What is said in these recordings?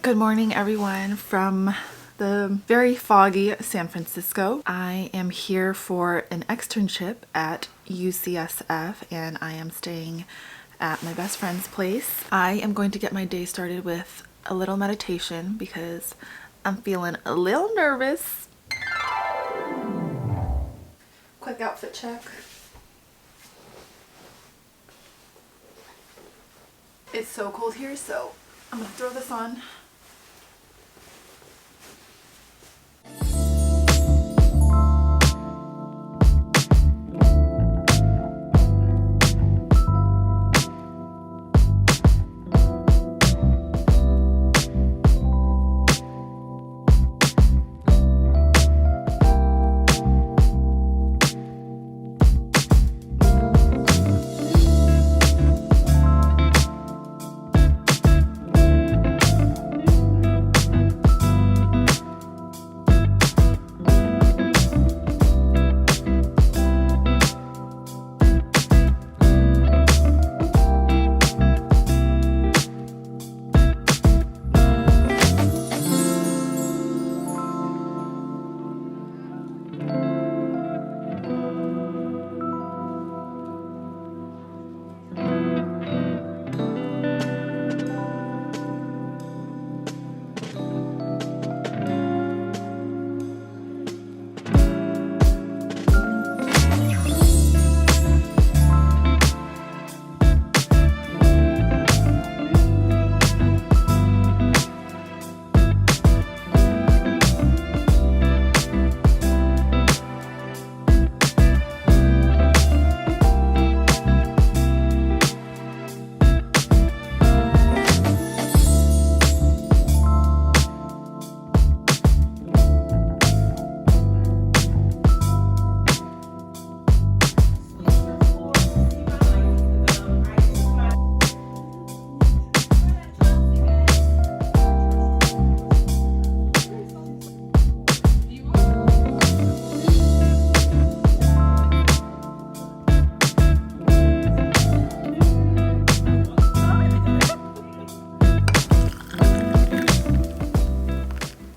Good morning, everyone, from the very foggy San Francisco. I am here for an externship at UCSF and I am staying at my best friend's place. I am going to get my day started with a little meditation because I'm feeling a little nervous. Quick outfit check. It's so cold here, so I'm gonna throw this on.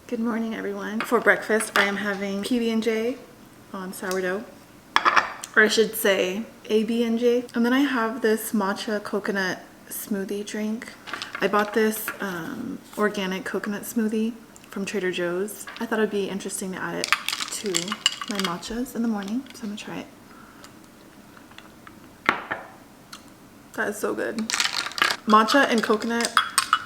Good morning, everyone. For breakfast, I am having PB&J on sourdough, or I should say AB&J. And then I have this matcha coconut smoothie drink. I bought this organic coconut smoothie from Trader Joe's. I thought it'd be interesting to add it to my matchas in the morning, so I'm gonna try it. That is so good. Matcha and coconut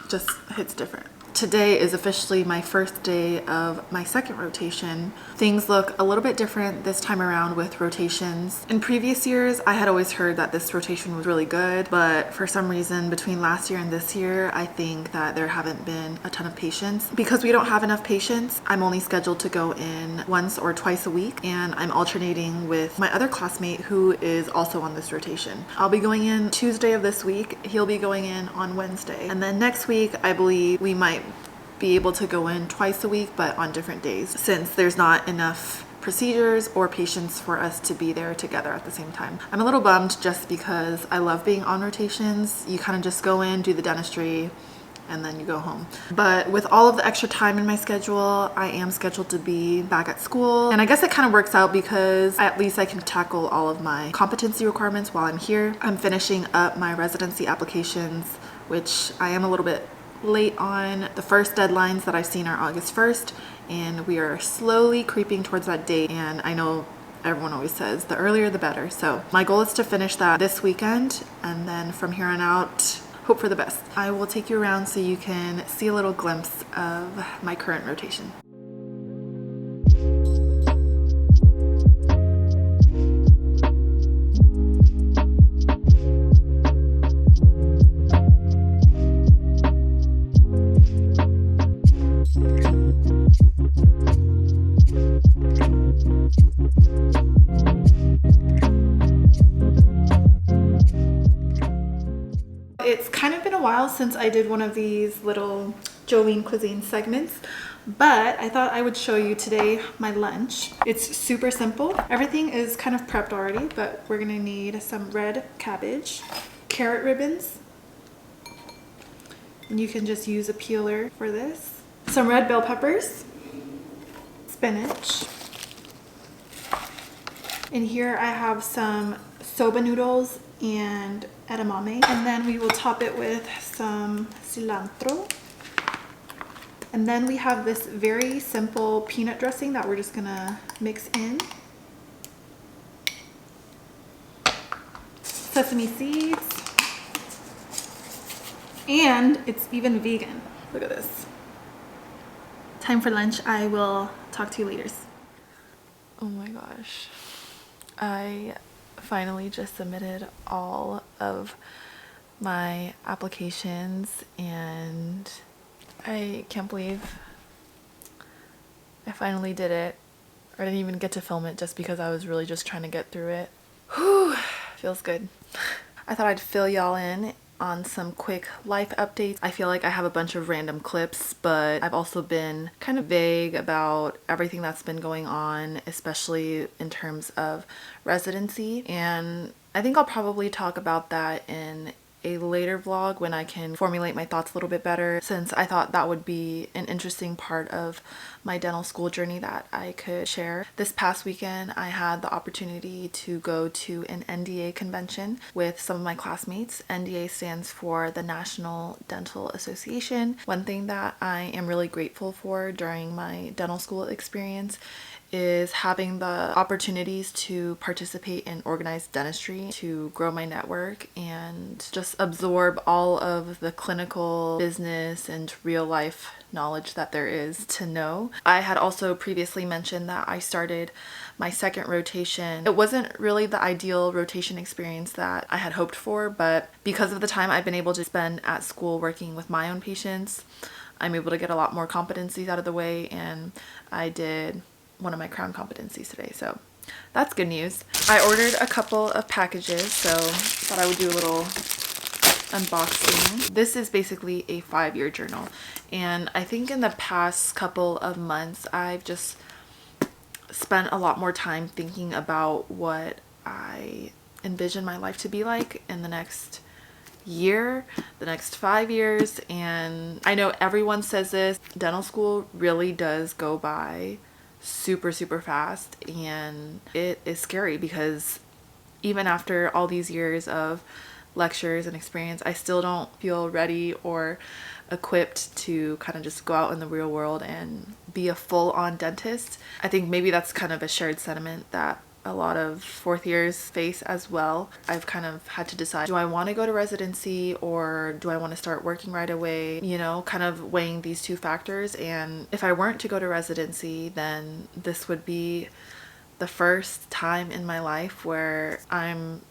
just hits different. Today is officially my first day of my second rotation. Things look a little bit different this time around with rotations. In previous years, I had always heard that this rotation was really good, but for some reason between last year and this year, I think that there haven't been a ton of patients. Because we don't have enough patients, I'm only scheduled to go in once or twice a week, and I'm alternating with my other classmate who is also on this rotation. I'll be going in Tuesday of this week, he'll be going in on Wednesday, and then next week I believe we might be able to go in twice a week, but on different days, since there's not enough procedures or patients for us to be there together at the same time. I'm a little bummed just because I love being on rotations. You kind of just go in, do the dentistry, and then you go home. But with all of the extra time in my schedule, I am scheduled to be back at school. And I guess it kind of works out because at least I can tackle all of my competency requirements while I'm here. I'm finishing up my residency applications, which I am a little bit late on. The first deadlines that I've seen are August 1st, and we are slowly creeping towards that date. And I know everyone always says the earlier the better. So my goal is to finish that this weekend, and then from here on out, hope for the best. I will take you around so you can see a little glimpse of my current rotation. It's kind of been a while since I did one of these little Jolene Cuisine segments, but I thought I would show you today my lunch. It's super simple. Everything is kind of prepped already, but we're gonna need some red cabbage, carrot ribbons, And you can just use a peeler for this. Some red bell peppers, spinach. And here I have some soba noodles and edamame. And then we will top it with some cilantro. And then we have this very simple peanut dressing that we're just gonna mix in. Sesame seeds. And it's even vegan. Look at this. Time for lunch. I will talk to you later. Oh my gosh. I finally just submitted all of my applications and I can't believe I finally did it. I didn't even get to film it just because I was really just trying to get through it. Whew, feels good. I thought I'd fill y'all in on some quick life updates. I feel like I have a bunch of random clips, but I've also been kind of vague about everything that's been going on, especially in terms of residency. And I think I'll probably talk about that in a later vlog when I can formulate my thoughts a little bit better, since I thought that would be an interesting part of my dental school journey that I could share. This past weekend I had the opportunity to go to an NDA convention with some of my classmates. NDA stands for the National Dental Association. One thing that I am really grateful for during my dental school experience is having the opportunities to participate in organized dentistry, to grow my network and just absorb all of the clinical, business, and real life knowledge that there is to know. I had also previously mentioned that I started my second rotation. It wasn't really the ideal rotation experience that I had hoped for, but because of the time I've been able to spend at school working with my own patients, I'm able to get a lot more competencies out of the way, and I did one of my crown competencies today, so that's good news. I ordered a couple of packages, so thought I would do a little unboxing. This is basically a 5-year journal, and I think in the past couple of months I've just spent a lot more time thinking about what I envision my life to be like in the next year, the next 5 years. And I know everyone says this, dental school really does go by super fast, and it is scary because even after all these years of lectures and experience, I still don't feel ready or equipped to kind of just go out in the real world and be a full-on dentist. I think maybe that's kind of a shared sentiment that a lot of fourth years face as well. I've kind of had to decide, do I want to go to residency or do I want to start working right away? You know, kind of weighing these two factors. And if I weren't to go to residency, then this would be the first time in my life where I'm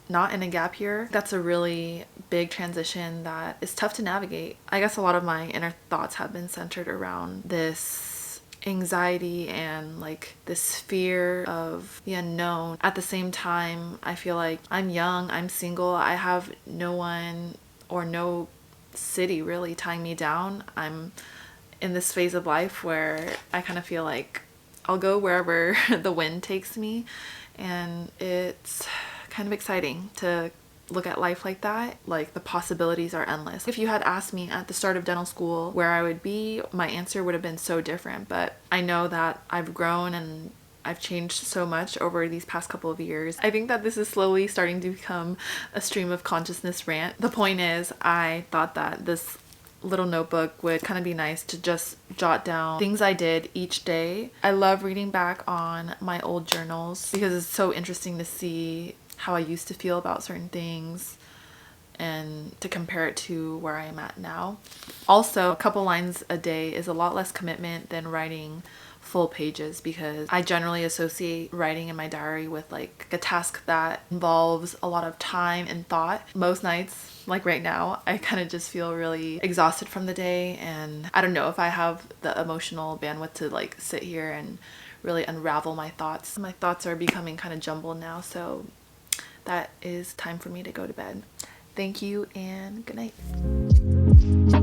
not in a gap year. That's a really big transition that is tough to navigate. I guess a lot of my inner thoughts have been centered around this anxiety and like this fear of the unknown. At the same time, I feel like I'm young, I'm single, I have no one or no city really tying me down. I'm in this phase of life where I kind of feel like I'll go wherever the wind takes me, and it's kind of exciting to look at life like that. Like, the possibilities are endless. If you had asked me at the start of dental school where I would be, my answer would have been so different. But I know that I've grown and I've changed so much over these past couple of years. I think that this is slowly starting to become a stream of consciousness rant. The point is, I thought that this little notebook would kind of be nice to just jot down things I did each day. I love reading back on my old journals because it's so interesting to see how I used to feel about certain things and to compare it to where I am at now. Also, a couple lines a day is a lot less commitment than writing full pages, because I generally associate writing in my diary with like a task that involves a lot of time and thought. Most nights, like right now, I kind of just feel really exhausted from the day, and I don't know if I have the emotional bandwidth to like sit here and really unravel my thoughts. My thoughts are becoming kind of jumbled now, so that is time for me to go to bed. Thank you and good night.